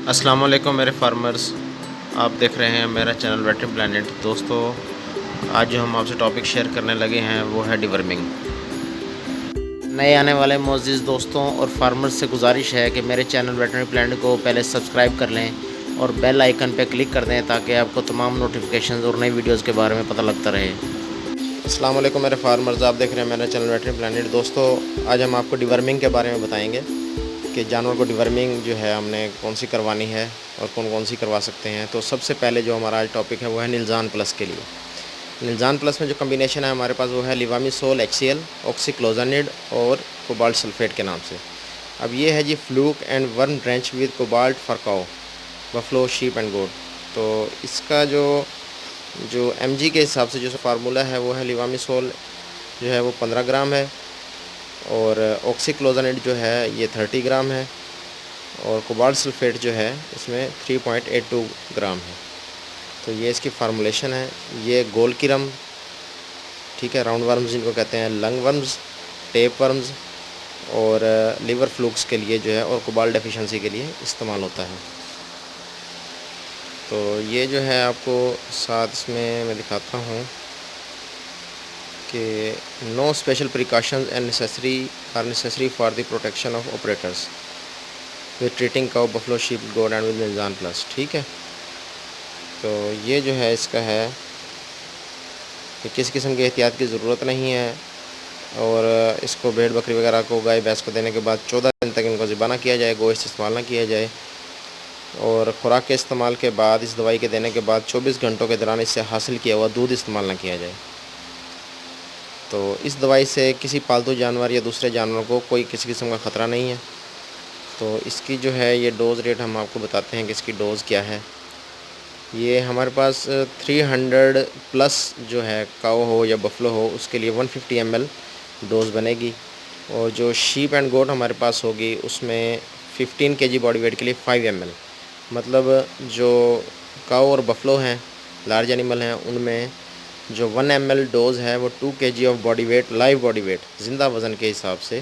अस्सलाम वालेकुम मेरे फार्मर्स, आप देख रहे हैं मेरा चैनल वेटरी प्लानट। दोस्तों, आज जो हम आपसे टॉपिक शेयर करने लगे हैं वो है डिवर्मिंग। नए आने वाले मोअज़्ज़िज़ दोस्तों और फार्मर्स से गुजारिश है कि मेरे चैनल वेटरी प्लानट को पहले सब्सक्राइब कर लें और बेल आइकन पर क्लिक कर दें ताकि आपको तमाम नोटिफिकेशन और नई वीडियोज़ के बारे में पता लगता रहे। अस्सलाम वालेकुम मेरे फार्मर्स, आप देख रहे हैं मेरा चैनल वेटरी प्लानट। दोस्तों, आज हम आपको डिवर्मिंग के बारे में बताएंगे कि जानवर को डिवर्मिंग जो है हमने कौन सी करवानी है और कौन कौन सी करवा सकते हैं। तो सबसे पहले जो हमारा आज टॉपिक है वो है निलजान प्लस के लिए। निलजान प्लस में जो कम्बिनेशन है हमारे पास वो है लिवामिसोल HCl, ऑक्सीक्लोजानिड और कोबाल्ट सल्फेट के नाम से। अब ये है जी fluke and worm drench with cobalt for cow, buffalo, sheep and goat. तो इसका जो mg के हिसाब से जो फार्मूला है वो है लिवामिसोल जो है वो 15 ग्राम है और ऑक्सीक्लोजानिड जो है ये 30 ग्राम है और कोबाल्ट सल्फेट जो है इसमें 3.82 ग्राम है। तो ये इसकी फार्मूलेशन है। ये गोलकीरम, ठीक है, राउंड वर्म्स जिनको कहते हैं, लंग वर्म्स, टेप वर्म्स और लीवर फ्लूक्स के लिए जो है और कोबाल्ट डेफिशिएंसी के लिए इस्तेमाल होता है। तो ये जो है आपको साथ इसमें मैं दिखाता हूँ कि no special precautions and necessary for the protection of operators with treating cow, buffalo, sheep, goat and with Nilzan plus. ठीक है, तो ये जो है इसका है कि किस किस्म की एहतियात की ज़रूरत नहीं है और इसको भेड़ बकरी वगैरह को, गाय भैंस को देने के बाद 14 दिन तक इनको ज़िबा ना किया जाए, गोश्त इस्तेमाल ना किया जाए और खुराक के इस्तेमाल के बाद, इस दवाई के देने के बाद 24 घंटों के दौरान इससे हासिल किया हुआ दूध इस्तेमाल ना किया जाए। तो इस दवाई से किसी पालतू जानवर या दूसरे जानवरों को कोई किसी किस्म का ख़तरा नहीं है। तो इसकी जो है ये डोज़ रेट हम आपको बताते हैं कि इसकी डोज़ क्या है। ये हमारे पास 300 प्लस जो है काऊ हो या बफलो हो उसके लिए 150 ml डोज़ बनेगी और जो शीप एंड गोट हमारे पास होगी उसमें 15 kg बॉडी वेट के लिए 5 ml। मतलब जो काऊ और बफलो हैं, लार्ज एनिमल हैं, उनमें जो 1 ml डोज़ है वो 2 kg of body weight, live body weight, ज़िंदा वज़न के हिसाब से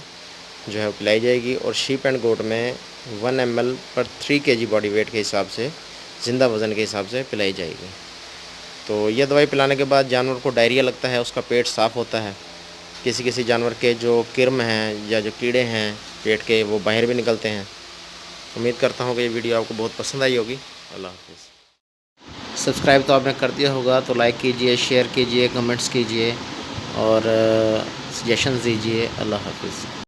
जो है पिलाई जाएगी और शीप एंड गोट में 1 ml पर 3 kg बॉडी वेट के हिसाब से, ज़िंदा वज़न के हिसाब से पिलाई जाएगी। तो यह दवाई पिलाने के बाद जानवर को डायरिया लगता है, उसका पेट साफ़ होता है। किसी किसी जानवर के जो किर्म हैं या जो कीड़े हैं पेट के, वो बाहर भी निकलते हैं। उम्मीद करता हूँ कि ये वीडियो आपको बहुत पसंद आई होगी। अल्लाह हाफ़िज़। सब्सक्राइब तो आपने कर दिया होगा, तो लाइक कीजिए, शेयर कीजिए, कमेंट्स कीजिए और सजेशंस दीजिए। अल्लाह हाफ़िज़।